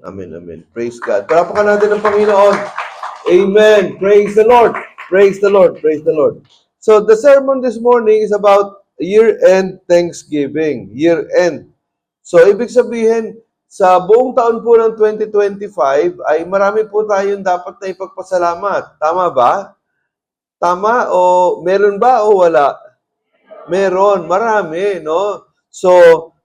Amen, amen. Praise God. Palapakan natin ng Panginoon. Amen. Praise the Lord. Praise the Lord. Praise the Lord. So the sermon this morning is about year-end Thanksgiving. Year-end. So ibig sabihin, sa buong taon po ng 2025 ay marami po tayong dapat na ipagpasalamat. Tama ba? Tama o meron ba o wala? Meron, marami, no? So,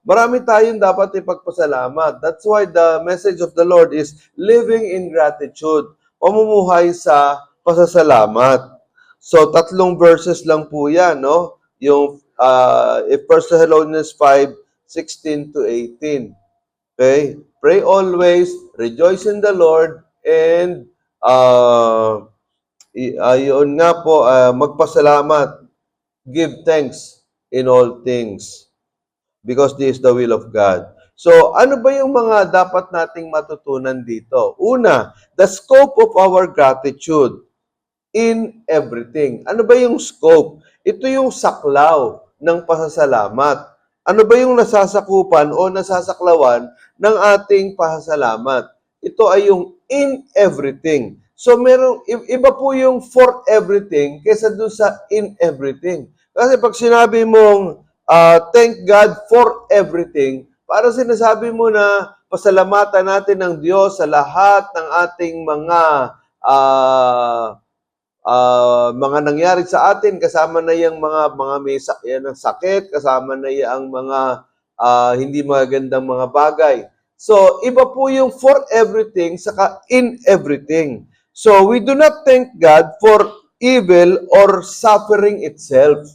marami tayong dapat ipagpasalamat. That's why the message of the Lord is living in gratitude. Pamumuhay sa pasasalamat. So, 3 verses lang po yan, no? Yung 1 Thessalonians 5:16 to 18. Okay? Pray always, rejoice in the Lord, and yun nga po, magpasalamat. Give thanks in all things because this is the will of God. So, ano ba yung mga dapat nating matutunan dito? Una, the scope of our gratitude in everything. Ano ba yung scope? Ito yung saklaw ng pasasalamat. Ano ba yung nasasakupan o nasasaklawan ng ating pasasalamat? Ito ay yung in everything. So, iba po yung for everything kaysa doon sa in everything. Kasi pag sinabi mong thank God for everything, para sinasabi mo na pasalamatan natin ng Diyos sa lahat ng ating mga nangyari sa atin, kasama na yung mga may sakit, kasama na yung mga hindi magandang mga bagay. So, iba po yung for everything saka in everything. So, we do not thank God for evil or suffering itself,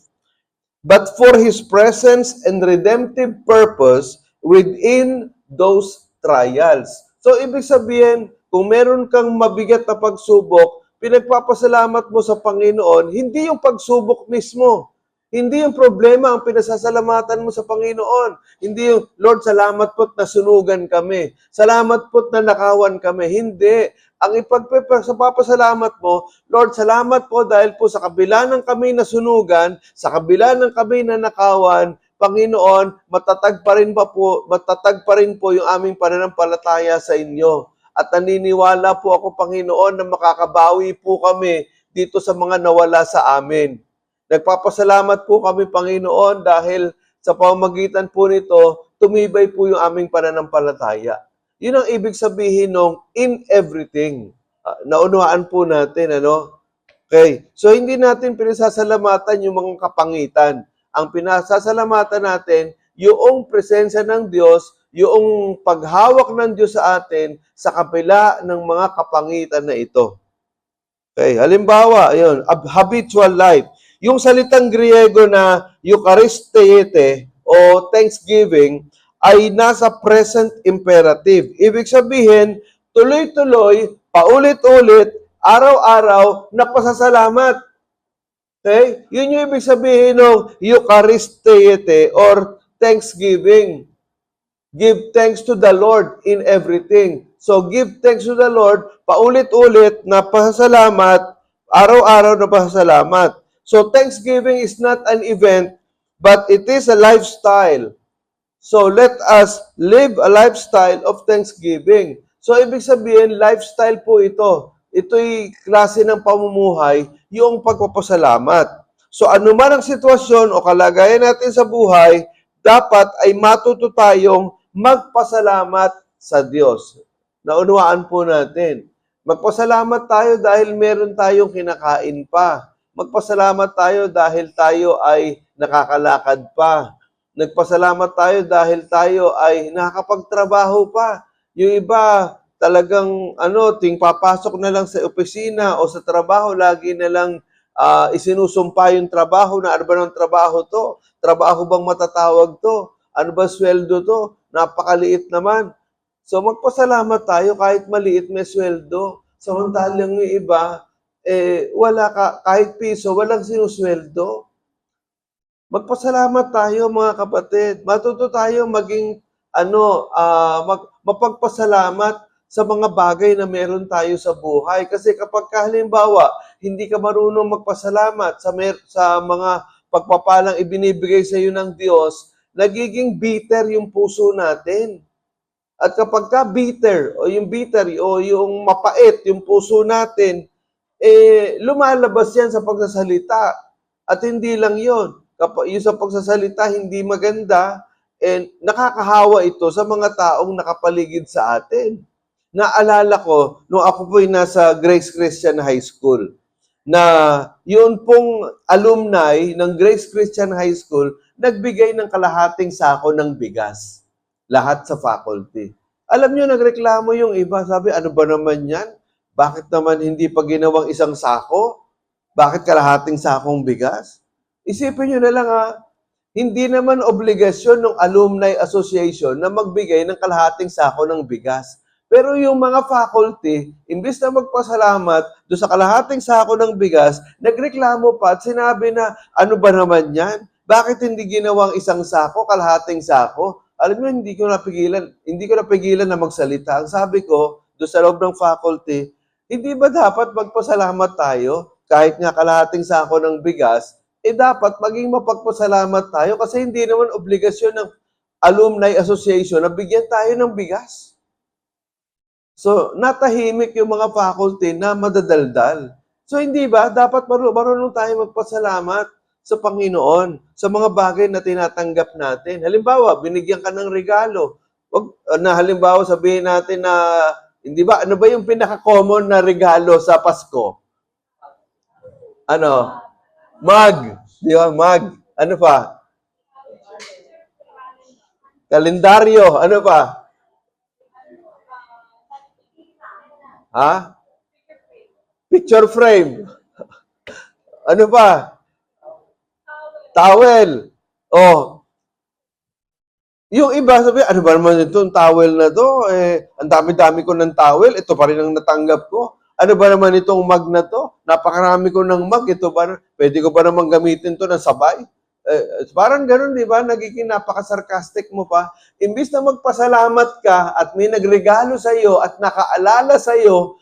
but for His presence and redemptive purpose within those trials. So, ibig sabihin, kung meron kang mabigat na pagsubok, pinagpapasalamat mo sa Panginoon, hindi yung pagsubok mismo. Hindi yung problema ang pinasasalamatan mo sa Panginoon. Hindi yung, Lord, salamat po't nasunugan kami. Salamat po't nanakawan kami. Hindi. Ang ipagpapasalamat mo, Lord, salamat po dahil po sa kabila ng kami nasunugan, sa kabila ng kami nanakawan, Panginoon, matatag pa rin po yung aming pananampalataya sa inyo. At naniniwala po ako, Panginoon, na makakabawi po kami dito sa mga nawala sa amin. Nagpapasalamat po kami, Panginoon, dahil sa pamamagitan po nito, tumibay po yung aming pananampalataya. Yun ang ibig sabihin ng in everything. Naunawaan po natin, ano? Okay. So, hindi natin pinasasalamatan yung mga kapangitan. Ang pinasasalamatan natin, yung presensya ng Diyos, yung paghawak ng Diyos sa atin sa kapila ng mga kapangitan na ito. Okay. Halimbawa, yun, habitual life. Yung salitang Griego na Eucharistete o Thanksgiving ay nasa present imperative. Ibig sabihin, tuloy-tuloy, paulit-ulit, araw-araw na pasasalamat. Okay? Yun yung ibig sabihin ng Eucharistete or Thanksgiving. Give thanks to the Lord in everything. So, give thanks to the Lord, paulit-ulit na pasasalamat, araw-araw na pasasalamat. So, Thanksgiving is not an event, but it is a lifestyle. So, let us live a lifestyle of Thanksgiving. So, ibig sabihin, lifestyle po ito. Ito'y klase ng pamumuhay, yung pagpapasalamat. So, anuman ang sitwasyon o kalagayan natin sa buhay, dapat ay matuto tayong magpasalamat sa Diyos. Naunawaan po natin. Magpasalamat tayo dahil meron tayong kinakain pa. Magpasalamat tayo dahil tayo ay nakakalakad pa. Nagpasalamat tayo dahil tayo ay nakakapagtrabaho pa. Yung iba talagang ting papasok na lang sa opisina o sa trabaho, lagi na lang isinusumpa yung trabaho na ano ba ng trabaho to? Trabaho bang matatawag to? Ano ba sweldo to? Napakaliit naman. So magpasalamat tayo kahit maliit may sweldo. Samantalang yung iba, wala kahit piso, walang sinusweldo. Magpasalamat tayo mga kapatid. Matuto tayo maging mapagpasalamat sa mga bagay na meron tayo sa buhay. Kasi kapag halimbawa, hindi ka marunong magpasalamat sa mga pagpapalang ibinibigay sa iyo ng Diyos, nagiging bitter yung puso natin. At kapag ka bitter o yung mapait, yung puso natin, lumalabas yan sa pagsasalita. At hindi lang yon. Kapag yung sa pagsasalita hindi maganda, nakakahawa ito sa mga taong nakapaligid sa atin. Naalala ko, nung ako po'y nasa Grace Christian High School, na yun pong alumni ng Grace Christian High School, nagbigay ng kalahating sako ng bigas. Lahat sa faculty. Alam nyo, nagreklamo yung iba. Sabi, ano ba naman yan? Bakit naman hindi pa ginawang isang sako? Bakit kalahating sakong bigas? Isipin nyo na lang hindi naman obligasyon ng Alumni Association na magbigay ng kalahating sako ng bigas. Pero yung mga faculty, imbis na magpasalamat doon sa kalahating sako ng bigas, nagreklamo pa at sinabi na, ano ba naman yan? Bakit hindi ginawang isang sako, kalahating sako? Alam mo, hindi ko napigilan na magsalita. Ang sabi ko, doon sa loob ng faculty, hindi ba dapat magpasalamat tayo? Kahit nga kalahating sako ng bigas, dapat maging mapagpasalamat tayo kasi hindi naman obligasyon ng Alumni Association na bigyan tayo ng bigas. So, natahimik yung mga faculty na madadaldal. So, hindi ba? Dapat marunong tayo magpasalamat sa Panginoon, sa mga bagay na tinatanggap natin. Halimbawa, binigyan ka ng regalo. Halimbawa, sabihin natin na, hindi ba, ano ba yung pinaka-common na regalo sa Pasko? Ano? Mug. Di ba? Mug. Ano pa? Kalendaryo. Ano pa? Picture frame. Ano pa? Towel. Yung iba sabi, ano ba naman itong towel na to? Ang dami-dami ko ng towel. Ito pa rin ang natanggap ko. Ano ba naman itong mug na to? Napakarami ko ng mug. Ito ba? Pwede ko ba naman gamitin to ng sabay? Parang ganun, di ba? Nagiging napaka-sarcastic mo pa. Imbis na magpasalamat ka at may nagregalo sa iyo at nakaalala sa iyo,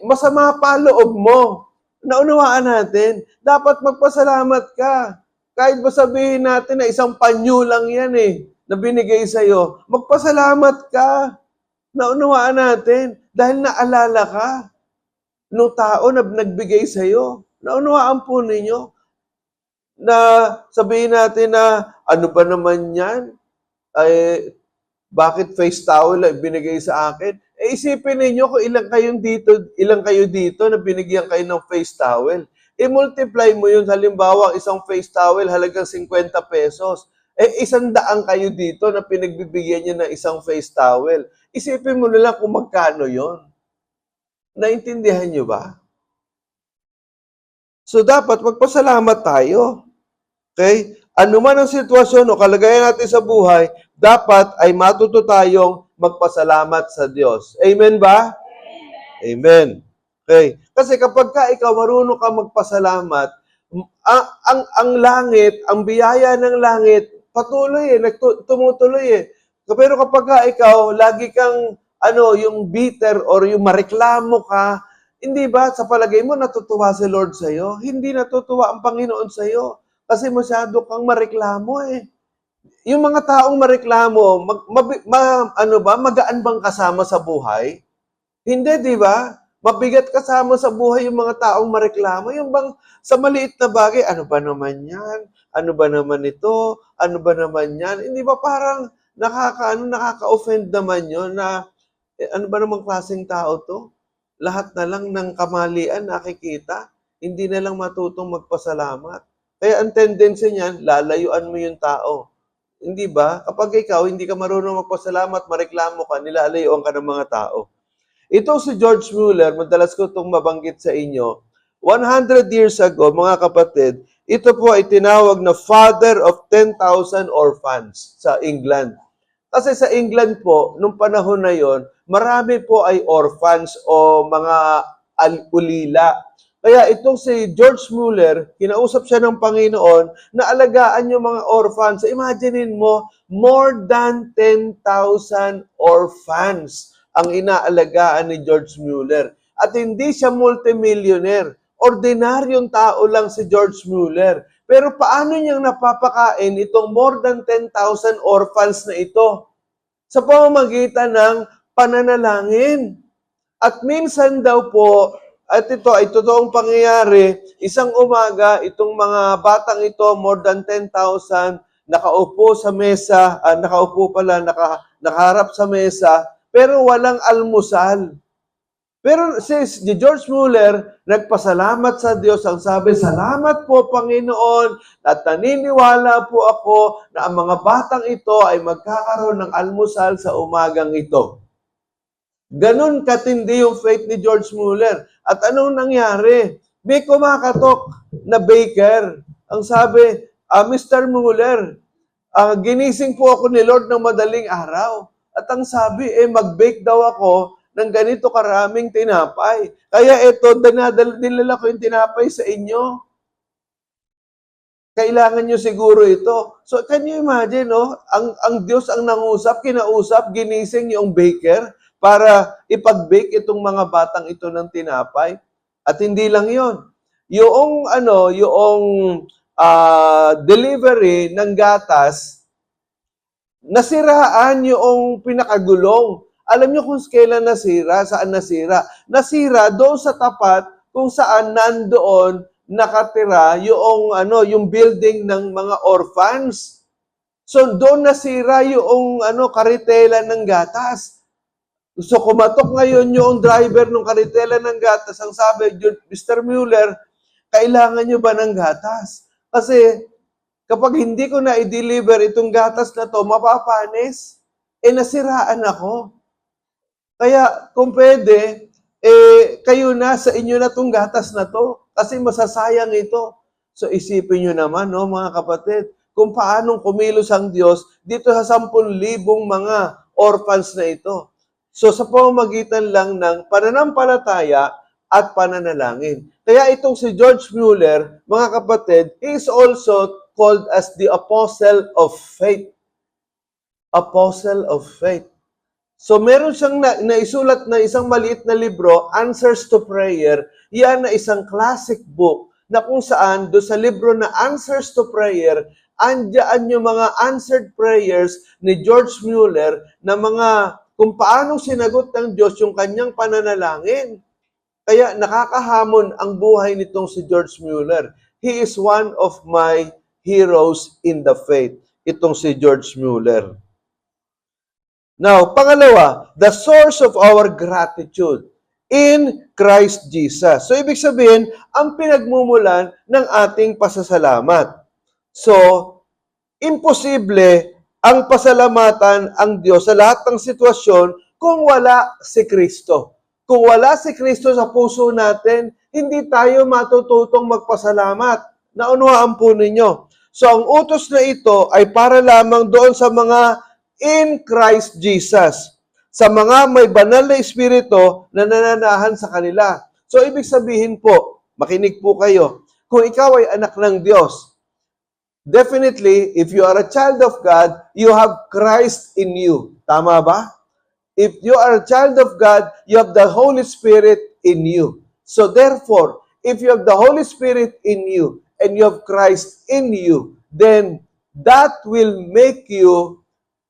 masama pa loob mo. Naunawaan natin. Dapat magpasalamat ka. Kahit ba sabihin natin na isang panyo lang yan na binigay sa iyo, magpasalamat ka. Naunawaan natin. Dahil naalala ka nung tao na nagbigay sa iyo. Naunawaan po ninyo na sabihin natin na ano ba naman yan? Bakit face towel ay binigay sa akin? Isipin ninyo kung ilang kayo dito na binigyan kayo ng face towel. I-multiply mo yun, halimbawa, isang face towel halagang 50 pesos. 100 kayo dito na pinagbibigyan niyo ng isang face towel. Isipin mo na lang kung magkano yon. Naintindihan nyo ba? So, dapat magpasalamat tayo. Okay? Ano man ang sitwasyon o kalagayan natin sa buhay, dapat ay matuto tayong magpasalamat sa Diyos. Amen ba? Amen. Okay. Kasi kapag ikaw marunong ka magpasalamat, ang langit, ang biyaya ng langit, patuloy tumutuloy Pero kapag ikaw, lagi kang yung bitter or yung mareklamo ka, hindi ba sa palagay mo natutuwa si Lord sa'yo? Hindi natutuwa ang Panginoon sa'yo kasi masyado kang mareklamo Yung mga taong mareklamo, magaan bang kasama sa buhay? Hindi, di ba? Mabigat kasama sa buhay yung mga taong mareklamo. Yung bang sa maliit na bagay, ano ba naman yan? Ano ba naman ito? Ano ba naman yan? Hindi ba parang nakaka-offend naman yun na ano ba namang klaseng tao to? Lahat na lang ng kamalian nakikita. Hindi na lang matutong magpasalamat. Kaya ang tendency niyan, lalayuan mo yung tao. Hindi ba? Kapag ikaw, hindi ka marunong magpasalamat, mareklamo ka, nilalayuan ka ng mga tao. Ito si George Mueller, madalas ko itong mabanggit sa inyo. 100 years ago, mga kapatid, ito po ay tinawag na Father of 10,000 Orphans sa England. Kasi sa England po, nung panahon na yon, marami po ay orphans o mga ulila. Kaya itong si George Mueller, kinausap siya ng Panginoon na alagaan yung mga orphans. Imaginein mo, more than 10,000 orphans ang inaalagaan ni George Mueller. At hindi siya multimillionaire. Ordinaryong tao lang si George Mueller. Pero paano niyang napapakain itong more than 10,000 orphans na ito? sa pamamagitan ng pananalangin. At minsan daw po, at ito ay totoong pangyayari, isang umaga, itong mga batang ito, more than 10,000, nakaupo sa mesa, nakaharap sa mesa, pero walang almusal. Pero si George Mueller, nagpasalamat sa Diyos. Ang sabi, salamat po Panginoon at naniniwala po ako na ang mga batang ito ay magkakaroon ng almusal sa umagang ito. Ganon katindi yung faith ni George Mueller. At anong nangyari? May kumakatok na baker. Ang sabi, Mr. Mueller, ginising po ako ni Lord ng madaling araw. At ang sabi, mag-bake daw ako ng ganito karaming tinapay. Kaya ito, dinala ko yung tinapay sa inyo. Kailangan nyo siguro ito. So, can you imagine, no? Ang Diyos ang nangusap, kinausap, ginising yung baker para ipag-bake itong mga batang ito ng tinapay. At hindi lang yon. Yung delivery ng gatas, nasiraan yung pinakagulong. Alam niyo kung kailan nasira, saan nasira? Nasira doon sa tapat kung saan nandoon nakatira yung building ng mga orphans. So doon nasira yung karitela ng gatas. So kumatok ngayon yung driver ng karitela ng gatas. Ang sabi, Mr. Mueller, kailangan niyo ba ng gatas? Kasi kapag hindi ko na i-deliver itong gatas na to, mapapanis. Nasiraan ako. Kaya kung pwede, kayo na, sa inyo na itong gatas na to. Kasi masasayang ito. So isipin nyo naman, no, mga kapatid, kung paanong kumilos ang Diyos dito sa 10,000 mga orphans na ito. So sa pamamagitan lang ng pananampalataya at pananalangin. Kaya itong si George Mueller, mga kapatid, is also called as the Apostle of Faith. Apostle of Faith. So meron siyang naisulat na isang maliit na libro, Answers to Prayer. Yan na isang classic book na kung saan do sa libro na Answers to Prayer, andyan yung mga answered prayers ni George Mueller na mga kung paano sinagot ng Diyos yung kanyang pananalangin. Kaya nakakahamon ang buhay nitong si George Mueller. He is one of my heroes in the faith. Itong si George Mueller. Now, pangalawa, the source of our gratitude in Christ Jesus. So, ibig sabihin, ang pinagmumulan ng ating pasasalamat. So, imposible ang pasalamatan ang Diyos sa lahat ng sitwasyon kung wala si Kristo. Kung wala si Kristo sa puso natin, hindi tayo matututong magpasalamat. Naunawaan po ninyo. So, ang utos na ito ay para lamang doon sa mga in Christ Jesus. Sa mga may banal na espiritu na nananahan sa kanila. So, ibig sabihin po, makinig po kayo, kung ikaw ay anak ng Diyos, definitely, if you are a child of God, you have Christ in you. Tama ba? If you are a child of God, you have the Holy Spirit in you. So, therefore, if you have the Holy Spirit in you and you have Christ in you, then that will make you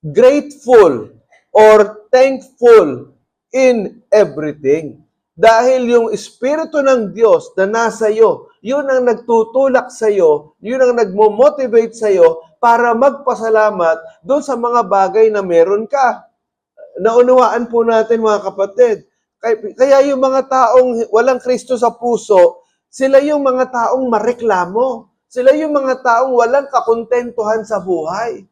grateful or thankful in everything. Dahil yung Espiritu ng Diyos na nasa iyo, yun ang nagtutulak sa iyo, yun ang nagmo-motivate sa iyo para magpasalamat doon sa mga bagay na meron ka. Naunawaan po natin mga kapatid. Kaya yung mga taong walang Kristo sa puso, sila yung mga taong mareklamo. Sila yung mga taong walang kakontentuhan sa buhay.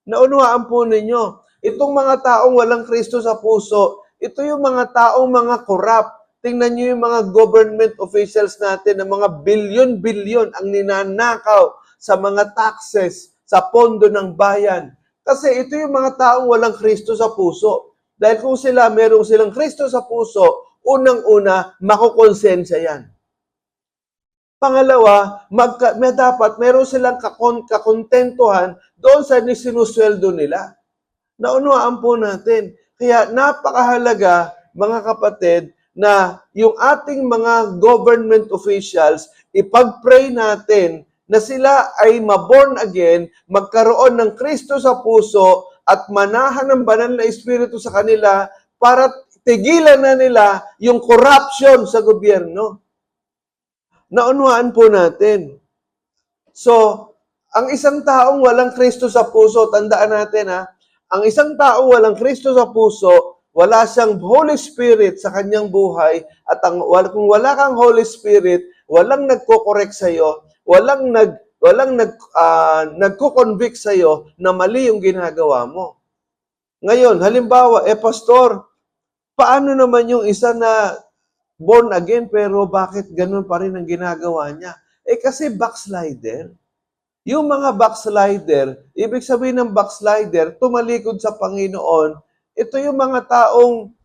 Naunawaan po ninyo, itong mga taong walang Kristo sa puso, ito yung mga taong mga corrupt. Tingnan nyo yung mga government officials natin na mga bilyon-bilyon ang ninanakaw sa mga taxes, sa pondo ng bayan. Kasi ito yung mga taong walang Kristo sa puso. Dahil kung merong silang Kristo sa puso, unang-una, makukonsensya yan. Pangalawa, dapat meron silang kakontentuhan doon sa sinusweldo nila. Naunawaan po natin. Kaya napakahalaga, mga kapatid, na yung ating mga government officials, ipag-pray natin na sila ay maborn again, magkaroon ng Kristo sa puso, at manahan ng banal na Espiritu sa kanila para tigilan na nila yung corruption sa gobyerno. Naunawaan po natin. So, ang isang taong walang Kristo sa puso, tandaan natin ang isang taong walang Kristo sa puso, wala siyang Holy Spirit sa kanyang buhay, at kung wala kang Holy Spirit, walang nagko-correct sa iyo, walang nagko-convict sa iyo na mali yung ginagawa mo. Ngayon, halimbawa, pastor, paano naman yung isa na born again pero bakit ganun pa rin ang ginagawa niya? Kasi backslider. Yung mga backslider, ibig sabihin ng backslider, tumalikod sa Panginoon, ito yung mga taong,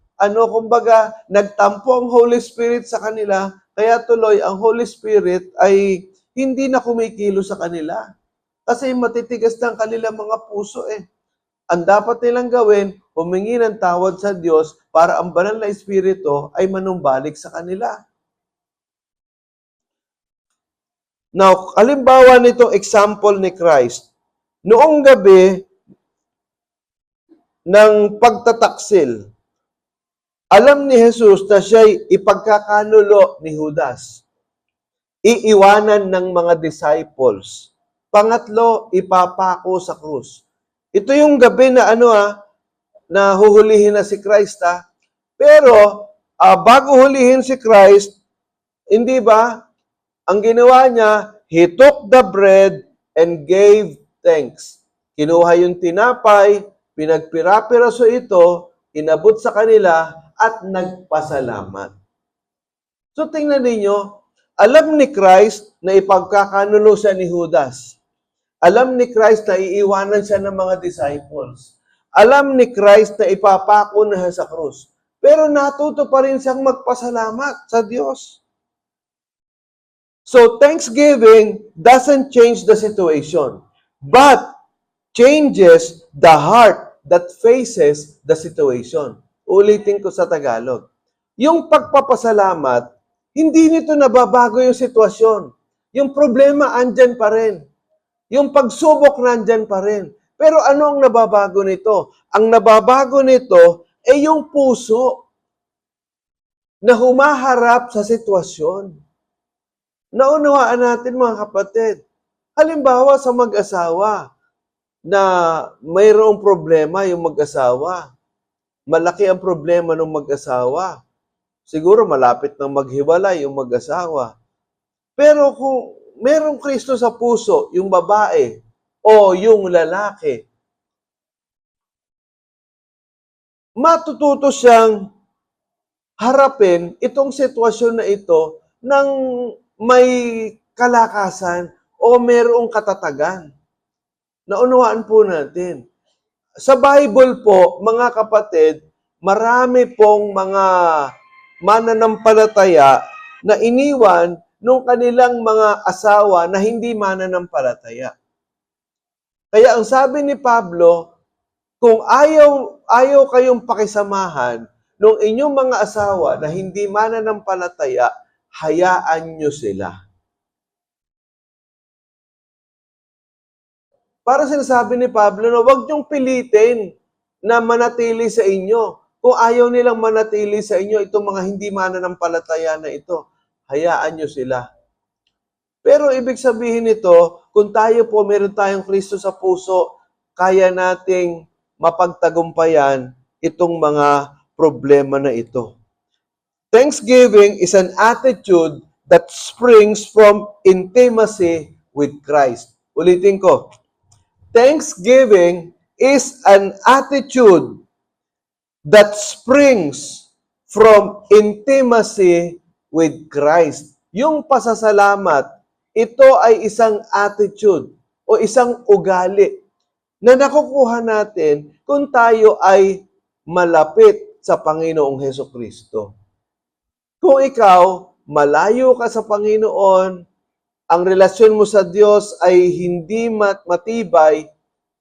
kumbaga, nagtampo ang Holy Spirit sa kanila, kaya tuloy ang Holy Spirit ay hindi na kumikilo sa kanila. Kasi matitigas ng kanilang mga puso Ang dapat nilang gawin, humingi ng tawad sa Diyos para ang banal na Espiritu ay manumbalik sa kanila. Now, halimbawa nitong example ni Christ, noong gabi ng pagtataksil, alam ni Jesus na siya'y ipagkakanulo ni Judas. Iiwanan ng mga disciples. Pangatlo, ipapako sa krus. Ito yung gabi na na huhulihin na si Christ Pero, bago hulihin si Christ, hindi ba, ang ginawa niya, He took the bread and gave thanks. Kinuha yung tinapay, pinagpira-piraso ito, inabot sa kanila, at nagpasalamat. So tingnan ninyo, alam ni Christ na ipagkakanulo siya ni Judas. Alam ni Christ na iiwanan siya ng mga disciples. Alam ni Christ na ipapako na siya sa krus. Pero natuto pa rin siyang magpasalamat sa Diyos. So, thanksgiving doesn't change the situation, but changes the heart that faces the situation. Ulitin ko sa Tagalog. Yung pagpapasalamat, hindi nito nababago yung sitwasyon. Yung problema, andyan pa rin. Yung pagsubok, nandyan pa rin. Pero ano ang nababago nito? Ang nababago nito ay yung puso na humaharap sa sitwasyon. Naunawaan natin mga kapatid. Halimbawa sa mag-asawa na mayroong problema yung mag-asawa. Malaki ang problema ng mag-asawa. Siguro malapit nang maghiwalay yung mag-asawa. Pero kung mayroong Kristo sa puso, yung babae o yung lalaki, matututo siyang harapin itong sitwasyon na ito ng may kalakasan o mayroong katatagan. Naunawaan po natin. Sa Bible po, mga kapatid, marami pong mga mananampalataya na iniwan nung kanilang mga asawa na hindi mananampalataya. Kaya ang sabi ni Pablo, kung ayaw kayong pakisamahan nung inyong mga asawa na hindi mananampalataya, hayaan nyo sila. Para sinasabi ni Pablo na huwag niyong pilitin na manatili sa inyo. Kung ayaw nilang manatili sa inyo, itong mga hindi mananampalataya na ito, hayaan nyo sila. Pero ibig sabihin nito, kung tayo po meron tayong Kristo sa puso, kaya nating mapagtagumpayan itong mga problema na ito. Thanksgiving is an attitude that springs from intimacy with Christ. Ulitin ko. Thanksgiving is an attitude that springs from intimacy with Christ. Yung pasasalamat, ito ay isang attitude o isang ugali na nakukuha natin kung tayo ay malapit sa Panginoong Hesukristo. Kung ikaw, malayo ka sa Panginoon, ang relasyon mo sa Diyos ay hindi matibay,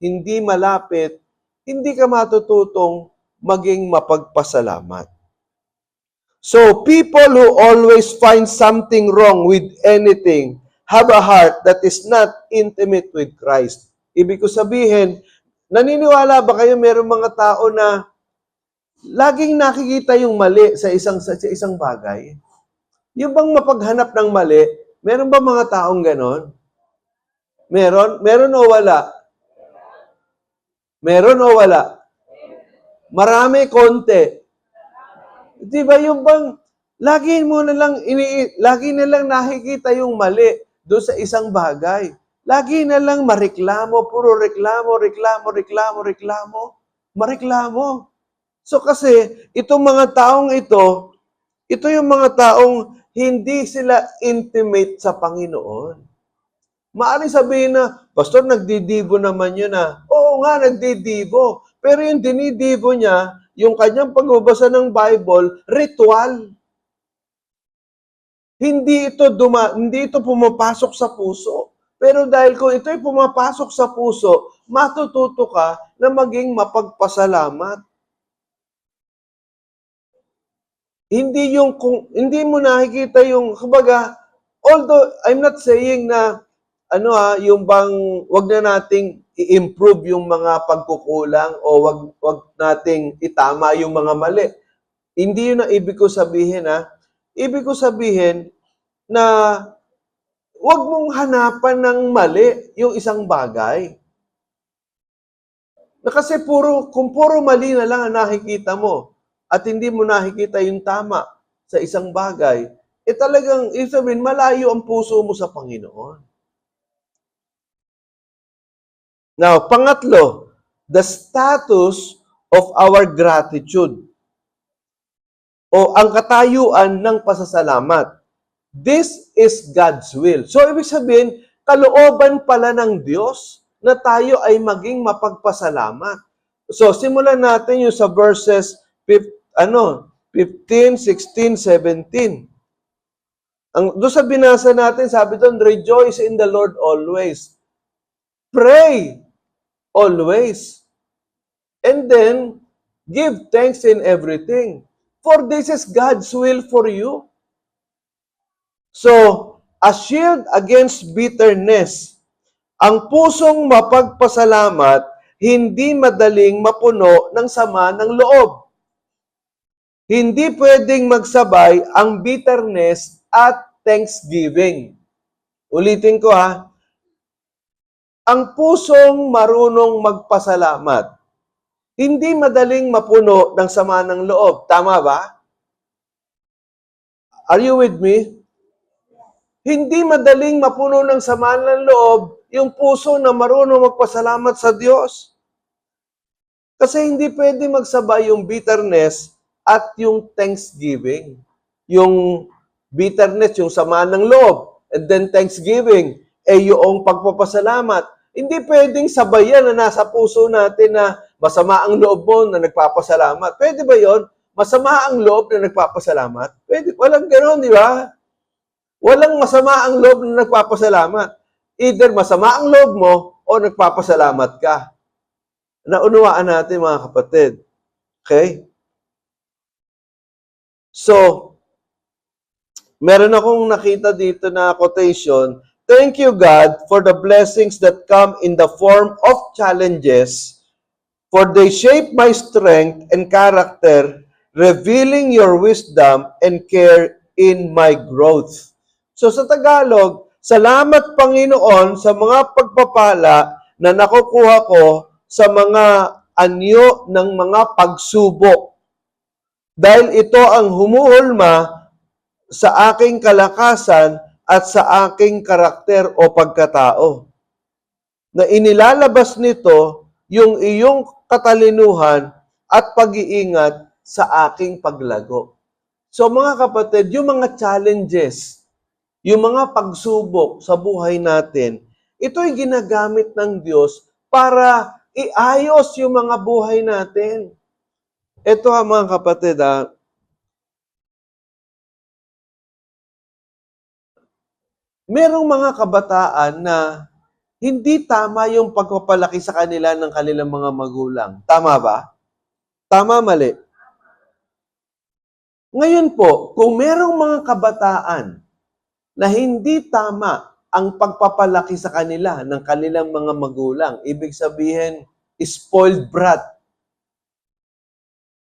hindi malapit, hindi ka matututong maging mapagpasalamat. So, people who always find something wrong with anything have a heart that is not intimate with Christ. Ibig ko sabihin, Naniniwala ba kayo merong mga tao na laging nakikita yung mali sa isang bagay? Yung bang mapaghanap ng mali, meron ba mga taong ganon? Meron? Meron o wala? Meron o wala? Marami, konti. Di ba yung bang lagi na lang nakikita yung mali doon sa isang bagay. Lagi na lang mareklamo, puro reklamo, mareklamo. So kasi, itong mga taong ito yung mga taong hindi sila intimate sa Panginoon. Maaaring sabihin na, Pastor, nagdidibo naman yun ah. Oo nga, nagdidibo. Pero yung dinidibo niya, yung kanyang pagbabasa ng Bible, ritual. Hindi ito pumapasok sa puso. Pero dahil kung ito'y pumapasok sa puso, matututo ka na maging mapagpasalamat. Hindi mo nakikita yung, kumbaga, although I'm not saying na yung bang wag na nating i-improve yung mga pagkukulang o wag nating itama yung mga mali. Hindi yun ang ibig ko sabihin Ibig ko sabihin na wag mong hanapan ng mali yung isang bagay. Na kasi kung puro mali na lang ang nakikita mo at hindi mo nakikita yung tama sa isang bagay, talagang, ibig sabihin, malayo ang puso mo sa Panginoon. Now, pangatlo, the status of our gratitude o ang katayuan ng pasasalamat. This is God's will. So, ibig sabihin, kalooban pala ng Diyos na tayo ay maging mapagpasalamat. So, simulan natin yung sa verses 15, 16, 17. Doon sa binasa natin, sabi doon, rejoice in the Lord always. Pray always. And then, give thanks in everything. For this is God's will for you. So, a shield against bitterness. Ang pusong mapagpasalamat, hindi madaling mapuno ng sama ng loob. Hindi pwedeng magsabay ang bitterness at thanksgiving. Ulitin ko Ang pusong marunong magpasalamat, hindi madaling mapuno ng sama ng loob. Tama ba? Are you with me? Hindi madaling mapuno ng sama ng loob yung puso na marunong magpasalamat sa Diyos. Kasi hindi pwede magsabay yung bitterness at yung thanksgiving. Yung bitterness, yung sama ng loob, and then thanksgiving, yung pagpapasalamat. Hindi pwedeng sabayan na nasa puso natin na masama ang loob mo na nagpapasalamat. Pwede ba yon? Masama ang loob na nagpapasalamat? Pwede. Walang gano'n, di ba? Walang masama ang loob na nagpapasalamat. Either masama ang loob mo o nagpapasalamat ka. Naunawaan natin, mga kapatid. Okay? So, meron akong nakita dito na quotation, thank you, God, for the blessings that come in the form of challenges, for they shape my strength and character, revealing your wisdom and care in my growth. So sa Tagalog, salamat Panginoon sa mga pagpapala na nakukuha ko sa mga anyo ng mga pagsubok. Dahil ito ang humuhulma sa aking kalakasan at sa aking karakter o pagkatao. Na inilalabas nito yung iyong katalinuhan at pag-iingat sa aking paglago. So mga kapatid, yung mga challenges, yung mga pagsubok sa buhay natin, ito'y ginagamit ng Diyos para iayos yung mga buhay natin. Ito mga kapatid, merong mga kabataan na hindi tama yung pagpapalaki sa kanila ng kanilang mga magulang. Tama ba? Tama, mali? Ngayon po, kung merong mga kabataan na hindi tama ang pagpapalaki sa kanila ng kanilang mga magulang, ibig sabihin, spoiled brat.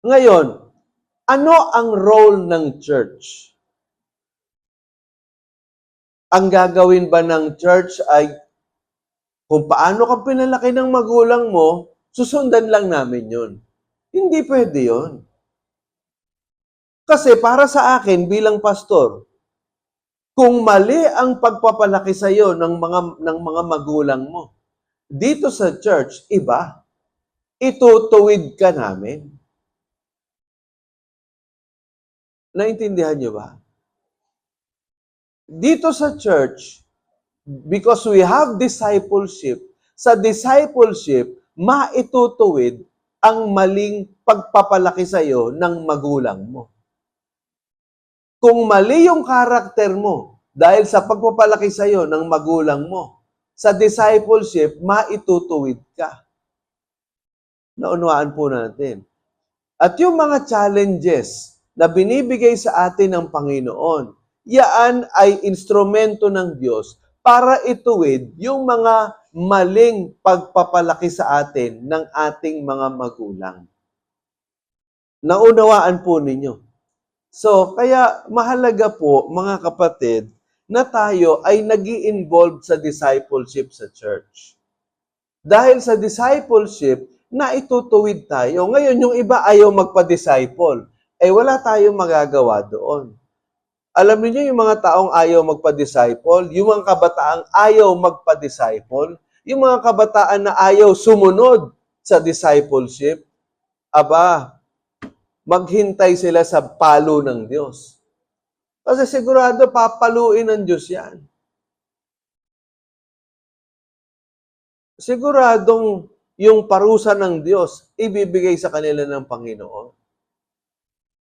Ngayon, ano ang role ng church? Ang gagawin ba ng church ay kung paano ka pinalaki ng magulang mo, susundan lang namin yun. Hindi pwede yun. Kasi para sa akin bilang pastor, kung mali ang pagpapalaki sa iyo ng mga magulang mo, dito sa church iba, itutuwid ka namin. Naintindihan niyo ba? Dito sa church, because we have discipleship, sa discipleship, maitutuwid ang maling pagpapalaki sa iyo ng magulang mo. Kung mali yung karakter mo dahil sa pagpapalaki sa iyo ng magulang mo, sa discipleship, maitutuwid ka. Naunawaan po natin. At yung mga challenges na binibigay sa atin ng Panginoon, yaan ay instrumento ng Diyos para ituwid yung mga maling pagpapalaki sa atin ng ating mga magulang. Naunawaan po ninyo. So, kaya mahalaga po, mga kapatid, na tayo ay nag-i-involve sa discipleship sa church. Dahil sa discipleship, na itutuwid tayo. Ngayon, yung iba ayaw magpa-disciple. Wala tayong magagawa doon. Alam niyo yung mga taong ayaw magpa-disciple, yung mga kabataang ayaw magpa-disciple, yung mga kabataan na ayaw sumunod sa discipleship, maghintay sila sa palo ng Diyos. Kasi sigurado, papaluin ng Diyos yan. Siguradong yung parusa ng Diyos, ibibigay sa kanila ng Panginoon.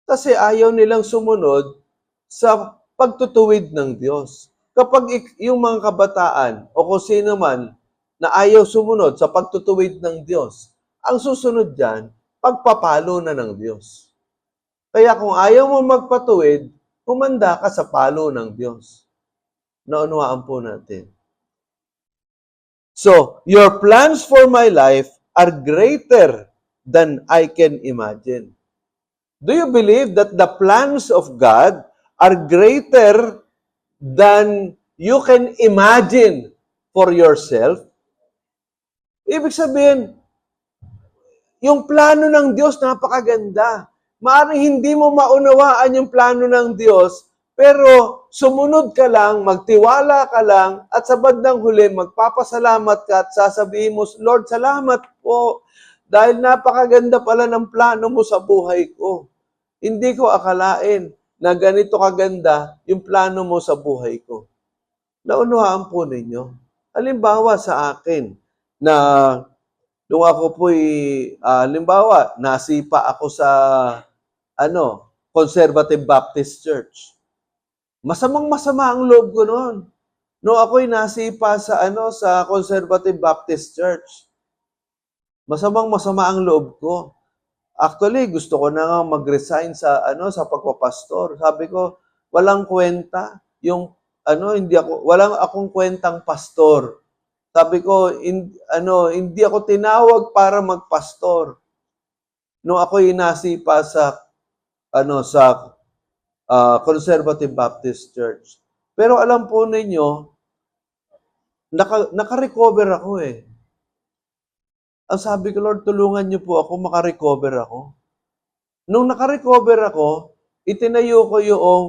Kasi ayaw nilang sumunod sa pagtutuwid ng Diyos. Kapag yung mga kabataan o kung sino man na ayaw sumunod sa pagtutuwid ng Diyos, ang susunod dyan, pagpapalo na ng Diyos. Kaya kung ayaw mo magpatuwid, humanda ka sa palo ng Diyos. Naunawaan po natin. So, your plans for my life are greater than I can imagine. Do you believe that the plans of God are greater than you can imagine for yourself? Ibig sabihin, yung plano ng Diyos napakaganda. Maaaring hindi mo maunawaan yung plano ng Diyos, pero sumunod ka lang, magtiwala ka lang, at sa bandang huli, magpapasalamat ka at sasabihin mo, Lord, salamat po, dahil napakaganda pala ng plano mo sa buhay ko. Hindi ko akalain na ganito kaganda yung plano mo sa buhay ko. Naunawaan po ninyo. Halimbawa sa akin, na nung ako po'y, halimbawa, nasipa ako sa Conservative Baptist Church. Masamang-masama ang loob ko noon. Nung ako'y nasipa sa sa Conservative Baptist Church. Masamang-masama ang loob ko. Actually, gusto ko na nga mag-resign sa sa pagpapastor. Sabi ko, walang kwenta yung walang akong kwentang pastor. Sabi ko, hindi ako tinawag para magpastor. Nung ako'y nasipa sa Conservative Baptist Church. Pero alam po ninyo, naka-recover ako eh. Ang sabi ko, Lord, tulungan niyo po ako, maka-recover ako. Nung naka-recover ako, itinayo ko yung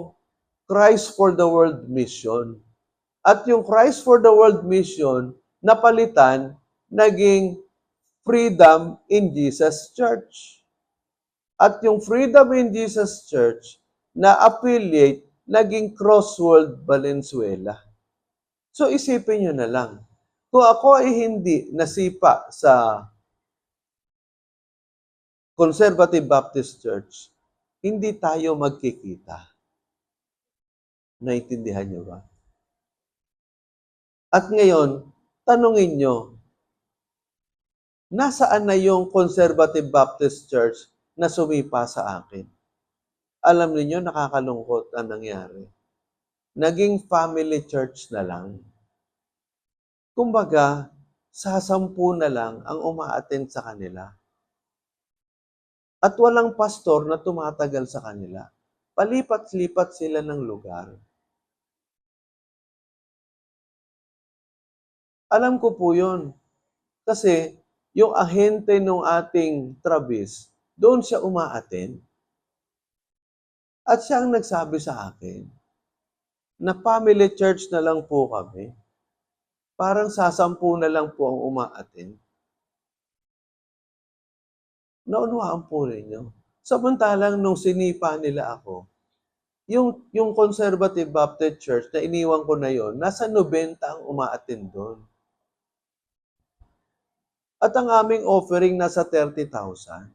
Christ for the World Mission. At yung Christ for the World Mission, napalitan, naging Freedom in Jesus Church. At yung Freedom in Jesus Church na affiliate, naging Crossworld Valenzuela. So isipin nyo na lang, kung ako ay hindi nasipa sa Conservative Baptist Church, hindi tayo magkikita. Naintindihan nyo ba? At ngayon, tanungin nyo, nasaan na yung Conservative Baptist Church na sumipa sa akin? Alam niyo, nakakalungkot ang nangyari. Naging family church na lang. Kumbaga, sasampu na lang ang uma-attend sa kanila. At walang pastor na tumatagal sa kanila. Palipat-lipat sila ng lugar. Alam ko po yun. Kasi yung ahente ng ating Travis, doon siya uma-attend. At siya ang nagsabi sa akin na family church na lang po kami. Parang sasampu na lang po ang uma-attend. Naunawaan po ninyo. Samantalang nung sinipa nila ako, yung Conservative Baptist Church na iniwan ko na yon, nasa 90 ang uma-attend doon. At ang aming offering nasa 30,000.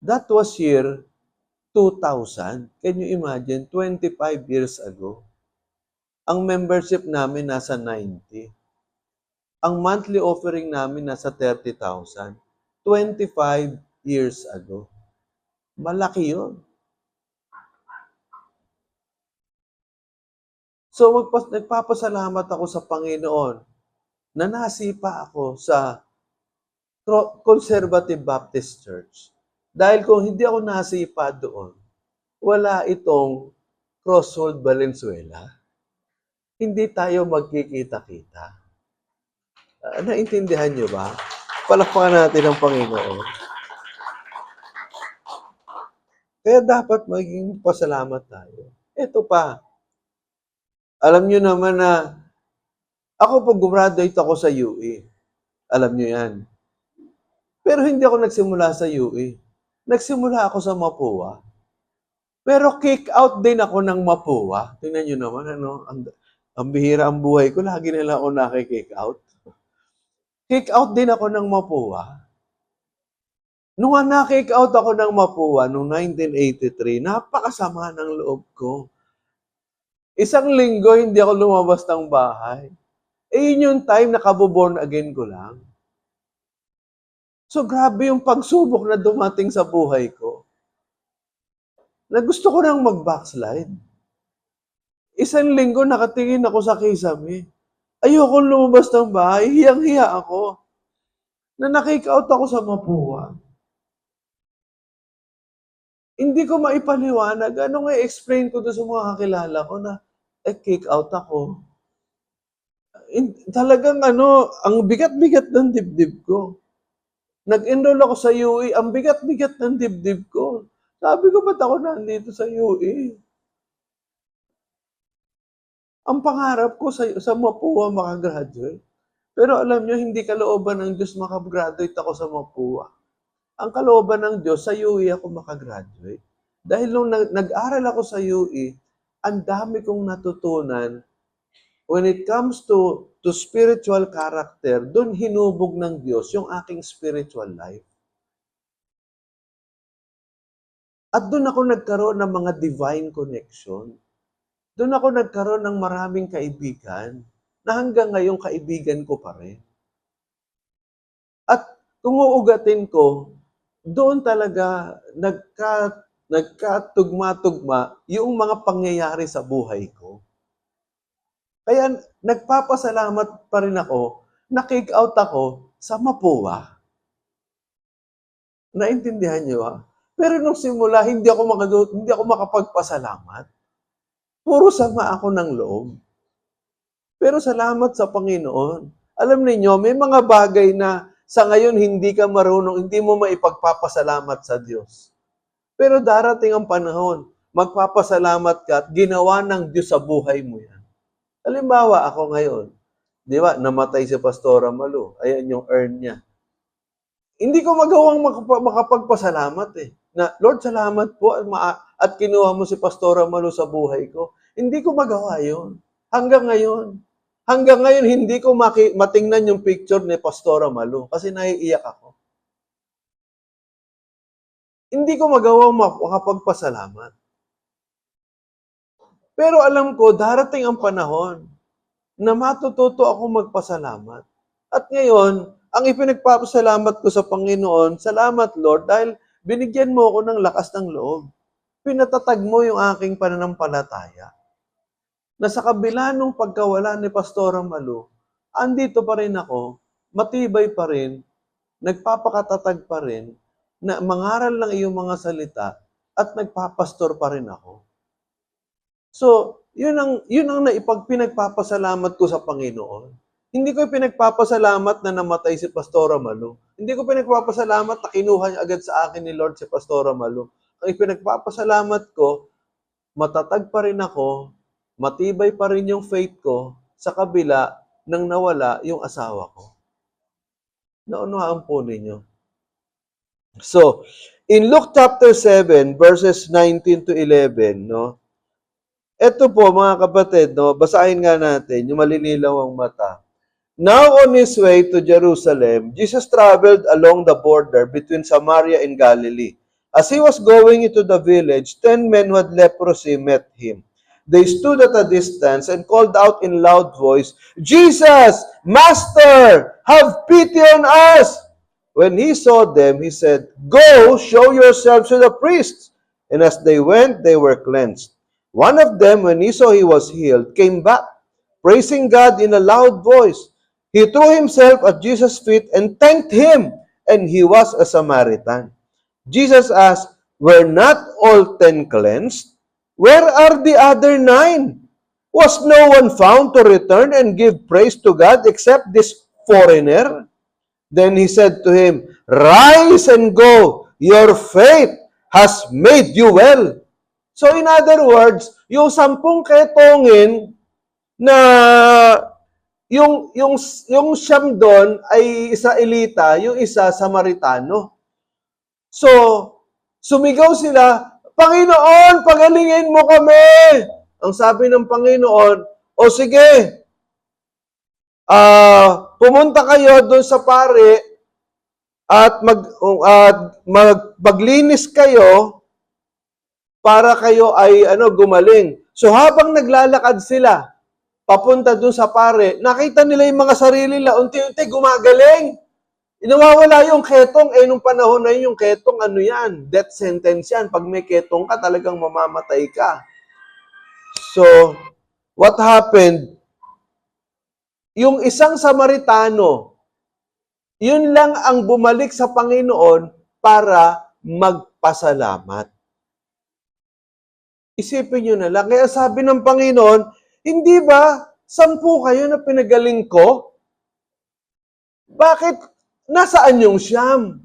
That was year 2000. Can you imagine? 25 years ago. Ang membership namin nasa 90. Ang monthly offering namin nasa 30,000. 25 years ago. Malaki yun. So, nagpapasalamat ako sa Panginoon na nasipa ako sa Conservative Baptist Church. Dahil kung hindi ako nasipa doon, wala itong Crossroad Valenzuela. Hindi tayo magkikita-kita. Naintindihan nyo ba? Palakpakan natin ang Panginoon. Kaya dapat maging pasalamat tayo. Ito pa. Alam nyo naman na ako pag graduate ako sa UE. Alam nyo yan. Pero hindi ako nagsimula sa UE. Nagsimula ako sa Mapua. Pero kick out din ako ng Mapua. Tingnan nyo naman, ang bihira ang buhay ko. Lagi nila ako nakikick out. Kick out din ako ng Mapua. Nung na-kick out ako ng Mapua noong 1983, napakasama ng loob ko. Isang linggo, hindi ako lumabas ng bahay. Yun yung time na kaboborn again ko lang. So, grabe yung pagsubok na dumating sa buhay ko. Na gusto ko nang mag-backslide. Isang linggo, nakatingin ako sa kisame. Ayoko lumabas ng bahay, hiyang-hiya ako. Na na-kick out ako sa Mapua. Hindi ko maipaliwanag. Ano explain ko doon sa mga kakilala ko na kick out ako. Talagang ang bigat-bigat ng dibdib ko. Nag-enroll ako sa UE, ang bigat-bigat ng dibdib ko. Sabi ko, ba't ako nandito sa UE? Ang pangarap ko sa Mapua makagraduate. Pero alam nyo, hindi kalooban ng Diyos makagraduate ako sa Mapua. Ang kalooban ng Diyos, sa UE ako makagraduate. Dahil nung nag-aral ako sa UE, ang dami kong natutunan when it comes to spiritual character, doon hinubog ng Diyos yung aking spiritual life. At doon ako nagkaroon ng mga divine connection. Doon ako nagkaroon ng maraming kaibigan na hanggang ngayon kaibigan ko pa rin. At kung uugatin ko, doon talaga nagkatugma-tugma yung mga pangyayari sa buhay ko. Kaya nagpapasalamat pa rin ako, na-kick out ako sa Mapua. Naintindihan niyo ba? Pero nung simula, hindi ako makapagpasalamat. Puro sama ako ng loob. Pero salamat sa Panginoon. Alam niyo, may mga bagay na sa ngayon hindi ka marunong, hindi mo maipagpapasalamat sa Diyos. Pero darating ang panahon, magpapasalamat ka at ginawa ng Diyos sa buhay mo yan. Halimbawa, ako ngayon, di ba, namatay si Pastora Malu. Ayan yung earn niya. Hindi ko magawang makapagpasalamat eh. Na, Lord, salamat po at kinuha mo si Pastora Malu sa buhay ko. Hindi ko magawa yun. Hanggang ngayon. Hanggang ngayon, hindi ko matingnan yung picture ni Pastora Malu kasi naiiyak ako. Hindi ko magawang makapagpasalamat. Pero alam ko, darating ang panahon na matututo ako magpasalamat. At ngayon, ang ipinagpapasalamat ko sa Panginoon, salamat Lord, dahil binigyan mo ako ng lakas ng loob. Pinatatag mo yung aking pananampalataya. na sa kabila nung pagkawala ni Pastora Malu, andito pa rin ako, matibay pa rin, nagpapakatatag pa rin, na mangaral ng iyong mga salita at nagpapastor pa rin ako. So, yun ang pinagpapasalamat ko sa Panginoon. Hindi ko pinagpapasalamat na namatay si Pastora Malu. Hindi ko pinagpapasalamat na kinuha niya agad sa akin ni Lord si Pastora Malu. Ang pinagpapasalamat ko, matatag pa rin ako, matibay pa rin yung faith ko sa kabila ng nawala yung asawa ko. Naunahan po ninyo. So, in Luke chapter 7, verses 19 to 11, no? Ito po, mga kapatid, no? Basahin nga natin, yung malinilaw ang mata. Now on his way to Jerusalem, Jesus traveled along the border between Samaria and Galilee. As he was going into the village, 10 men who had leprosy met him. They stood at a distance and called out in loud voice, Jesus, Master, have pity on us! When he saw them, he said, Go, show yourselves to the priests. And as they went, they were cleansed. One of them, when he saw he was healed, came back, praising God in a loud voice. He threw himself at Jesus' feet and thanked him, and he was a Samaritan. Jesus asked, Were not all 10 cleansed? Where are the other 9? Was no one found to return and give praise to God except this foreigner? Then he said to him, Rise and go, your faith has made you well. So in other words, yung 10 ketongin na yung siyam doon ay Israelita, yung isa Samaritano. So, sumigaw sila, Panginoon, pagalingin mo kami! Ang sabi ng Panginoon, o sige, pumunta kayo doon sa pare at maglinis kayo para kayo ay gumaling. So habang naglalakad sila papunta doon sa pare, nakita nila yung mga sarili nila unti-unti gumagaling. Nawawala yung ketong. Nung panahon na yun, yung ketong yan? Death sentence yan. Pag may ketong ka, talagang mamamatay ka. So, what happened? Yung isang Samaritano, yun lang ang bumalik sa Panginoon para magpasalamat. Isipin nyo na lang. Kaya sabi ng Panginoon, hindi ba 10 kayo na pinagaling ko? Bakit? Nasaan yung siyam?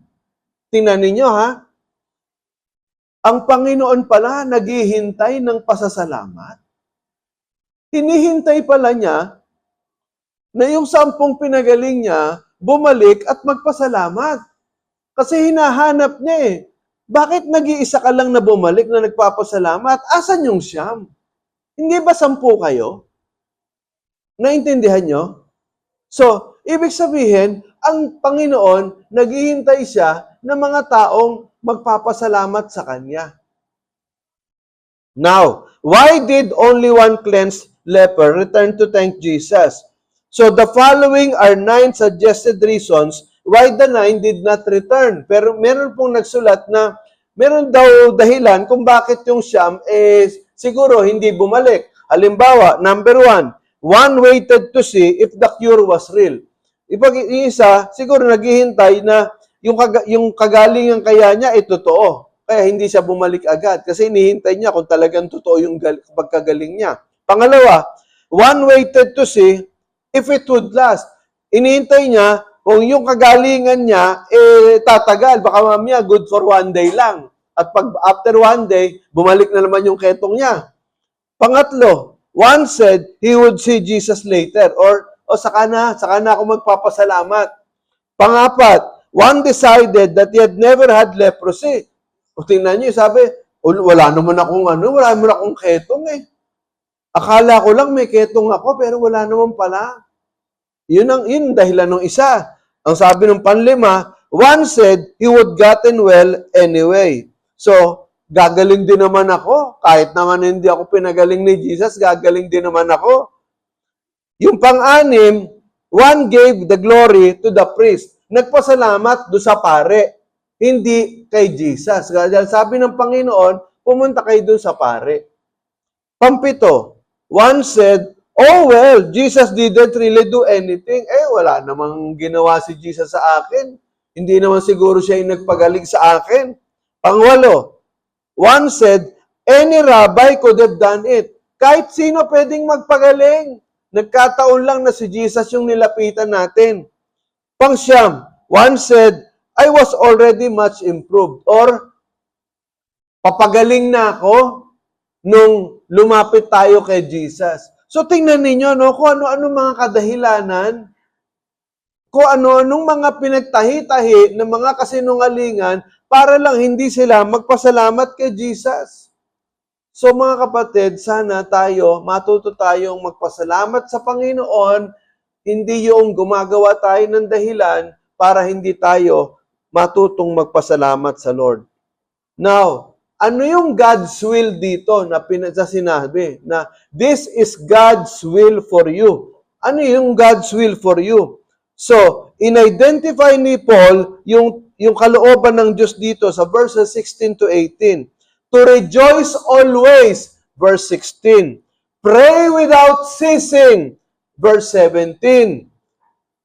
Tingnan ninyo, ha? Ang Panginoon pala naghihintay ng pasasalamat. Hinihintay pala niya na yung 10 pinagaling niya bumalik at magpasalamat. Kasi hinahanap niya eh. Bakit nag-iisa ka lang na bumalik na nagpapasalamat? Asan yung siyam? Hindi ba 10 kayo? Naintindihan nyo? So, ibig sabihin, ang Panginoon, naghihintay siya ng mga taong magpapasalamat sa Kanya. Now, why did only one cleansed leper return to thank Jesus? So, the following are 9 suggested reasons why the 9 did not return. Pero meron pong nagsulat na meron daw dahilan kung bakit yung siyam siguro hindi bumalik. Halimbawa, number 1, one waited to see if the cure was real. Isa, siguro naghihintay na yung kagalingan kaya niya ay totoo. Kaya hindi siya bumalik agad kasi hinihintay niya kung talagang totoo yung pagkagaling niya. Pangalawa, one waited to see if it would last. Inihintay niya kung yung kagalingan niya tatagal. Baka mamaya good for 1 day lang. At pag after 1 day, bumalik na naman yung ketong niya. Pangatlo, one said he would see Jesus later or saka na ako magpapasalamat. Pangapat, one decided that he had never had leprosy. O tingnan niyo, sabi, wala naman akong ketong eh. Akala ko lang may ketong ako, pero wala naman pala. Yun dahilan ng isa. Ang sabi ng panlima, one said he would gotten well anyway. So, gagaling din naman ako. Kahit naman hindi ako pinagaling ni Jesus, gagaling din naman ako. Yung pang-anim, one gave the glory to the priest. Nagpasalamat do sa pare, hindi kay Jesus. Dahil sabi ng Panginoon, pumunta kayo doon sa pare. Pampito, One said, "Oh well, Jesus didn't really do anything." Wala namang ginawa si Jesus sa akin. Hindi naman siguro siya yung nagpagaling sa akin. Pangwalo, one said, "Any rabbi could have done it." Kahit sino pwedeng magpagaling. Nagkataon lang na si Jesus yung nilapitan natin. Pangsyam, one said, "I was already much improved." Or, papagaling na ako nung lumapit tayo kay Jesus. So, tingnan ninyo, no, kung ano-ano mga kadahilanan, kung ano-anong mga pinagtahi-tahi ng mga kasinungalingan para lang hindi sila magpasalamat kay Jesus. So, mga kapatid, sana matuto tayong magpasalamat sa Panginoon, hindi yung gumagawa tayo ng dahilan para hindi tayo matutong magpasalamat sa Lord. Now, ano yung God's will dito na sinabi? Na this is God's will for you. Ano yung God's will for you? So, in-identify ni Paul yung kalooban ng Diyos dito sa verses 16 to 18. To rejoice always, verse 16. Pray without ceasing, verse 17.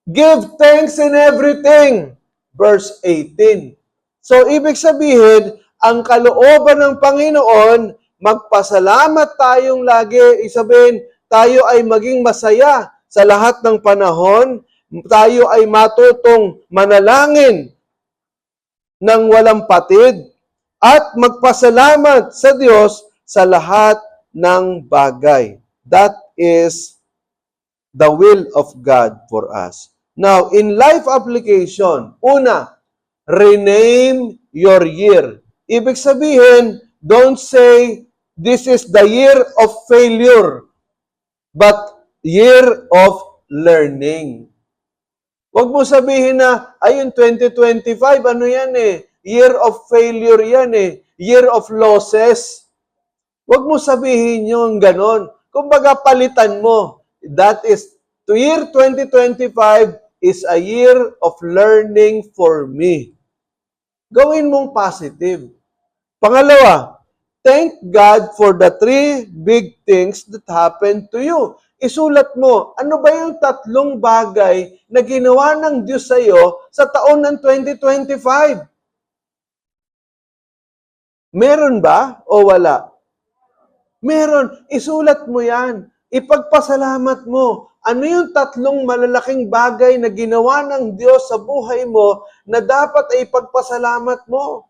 Give thanks in everything, verse 18. So, ibig sabihin, ang kalooban ng Panginoon, magpasalamat tayong lagi. Isabihin, tayo ay maging masaya sa lahat ng panahon. Tayo ay matutong manalangin ng walang patid at magpasalamat sa Diyos sa lahat ng bagay. That is the will of God for us. Now, in life application, una, rename your year. Ibig sabihin, don't say, this is the year of failure, but year of learning. Huwag mo sabihin na, ayun, 2025, ano yan eh? Year of failure yan eh. Year of losses. Huwag mo sabihin yung ganon. Kumbaga, palitan mo. That is, to year 2025 is a year of learning for me. Gawin mong positive. Pangalawa, thank God for the 3 big things that happened to you. Isulat mo, ano ba yung 3 bagay na ginawa ng Diyos sa iyo sa taon ng 2025? Meron ba o wala? Meron. Isulat mo yan. Ipagpasalamat mo. Ano yung 3 malalaking bagay na ginawa ng Diyos sa buhay mo na dapat ay ipagpasalamat mo?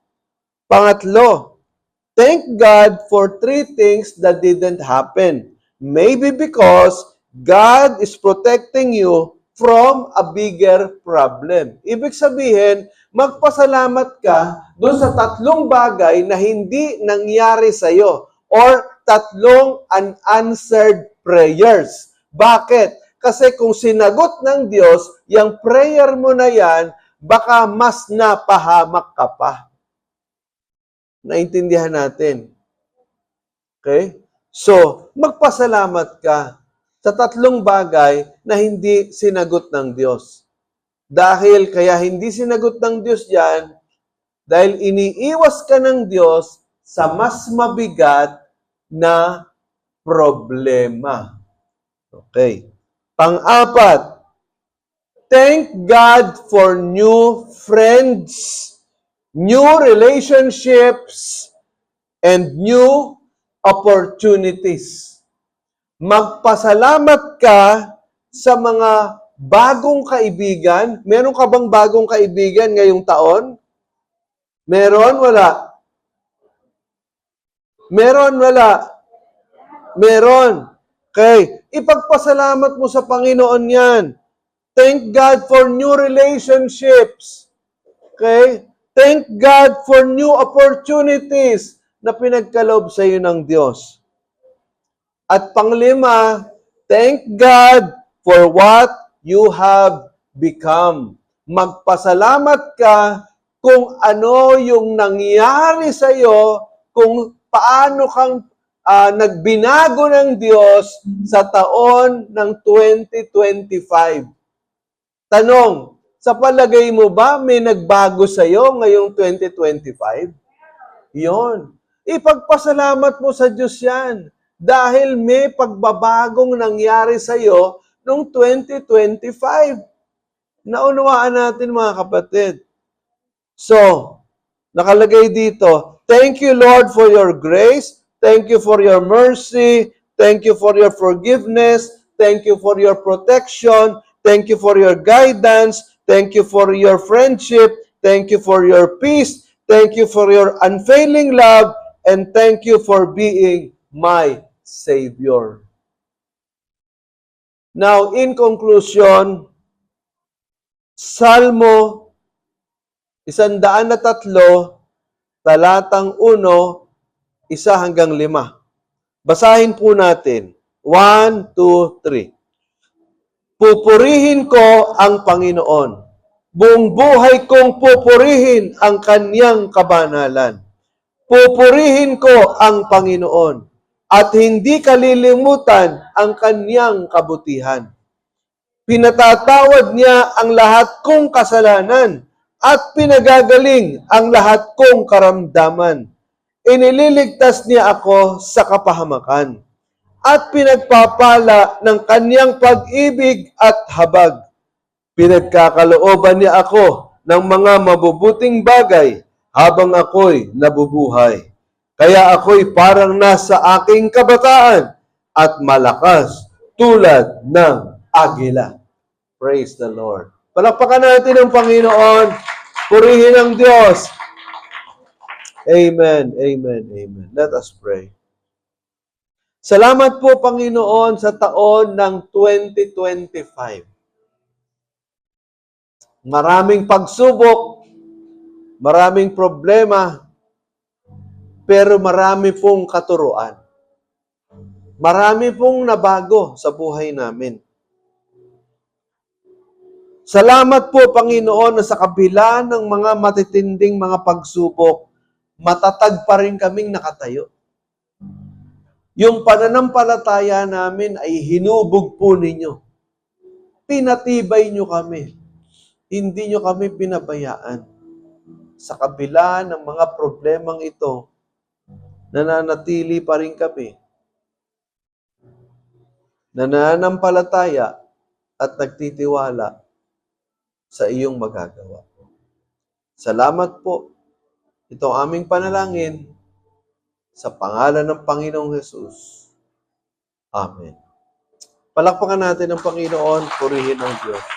Pangatlo, thank God for 3 things that didn't happen. Maybe because God is protecting you from a bigger problem. Ibig sabihin, magpasalamat ka doon sa 3 bagay na hindi nangyari sa iyo or 3 unanswered prayers. Bakit? Kasi kung sinagot ng Diyos, yung prayer mo na yan, baka mas napahamak ka pa. Naintindihan natin. Okay? So, magpasalamat ka sa 3 bagay na hindi sinagot ng Diyos. Dahil kaya hindi sinagot ng Diyos yan, dahil iniiwas ka ng Diyos sa mas mabigat na problema. Okay. Pang-4, thank God for new friends, new relationships, and new opportunities. Magpasalamat ka sa mga bagong kaibigan. Meron ka bang bagong kaibigan ngayong taon? Meron? Wala? Meron? Wala? Meron. Okay. Ipagpasalamat mo sa Panginoon yan. Thank God for new relationships. Okay? Thank God for new opportunities na pinagkaloob sa iyo ng Diyos. At pang-5, thank God for what you have become. Magpasalamat ka kung ano yung nangyari sa iyo, kung paano kang nagbinago ng Diyos sa taon ng 2025. Tanong, sa palagay mo ba may nagbago sa iyo ngayong 2025? Yon. Ipagpasalamat mo sa Diyos yan. dahil may pagbabagong nangyari sa iyo noong 2025. Naunawaan natin mga kapatid. So, nakalagay dito, thank you Lord for your grace, thank you for your mercy, thank you for your forgiveness, thank you for your protection, thank you for your guidance, thank you for your friendship, thank you for your peace, thank you for your unfailing love, and thank you for being my Savior. Now, in conclusion, Salmo 103, talatang 1, 1-5. Basahin po natin. 1, 2, 3. Pupurihin ko ang Panginoon. Buong buhay kong pupurihin ang kanyang kabanalan. Pupurihin ko ang Panginoon at hindi kalilimutan ang kanyang kabutihan. Pinatatawad niya ang lahat kong kasalanan at pinagagaling ang lahat kong karamdaman. Inililigtas niya ako sa kapahamakan at pinagpapala ng kanyang pag-ibig at habag. Pinagkakalooban niya ako ng mga mabubuting bagay habang ako'y nabubuhay. Kaya ako'y parang nasa aking kabataan at malakas tulad ng agila. Praise the Lord. Palakpakan natin ang Panginoon. Purihin ang Diyos. Amen, amen, amen. Let us pray. Salamat po, Panginoon, sa taon ng 2025. Maraming pagsubok, maraming problema, pero marami pong katuruan. Marami pong nabago sa buhay namin. Salamat po, Panginoon, na sa kabila ng mga matitinding mga pagsubok, matatag pa rin kaming nakatayo. Yung pananampalataya namin ay hinubog po ninyo. Pinatibay nyo kami. Hindi nyo kami pinabayaan. Sa kabila ng mga problemang ito, nananatili pa rin kami. Nananampalataya at nagtitiwala sa iyong magagawa. Salamat po. Ito ang aming panalangin sa pangalan ng Panginoong Jesus. Amen. Palakpakan natin ang Panginoon, purihin ang Diyos.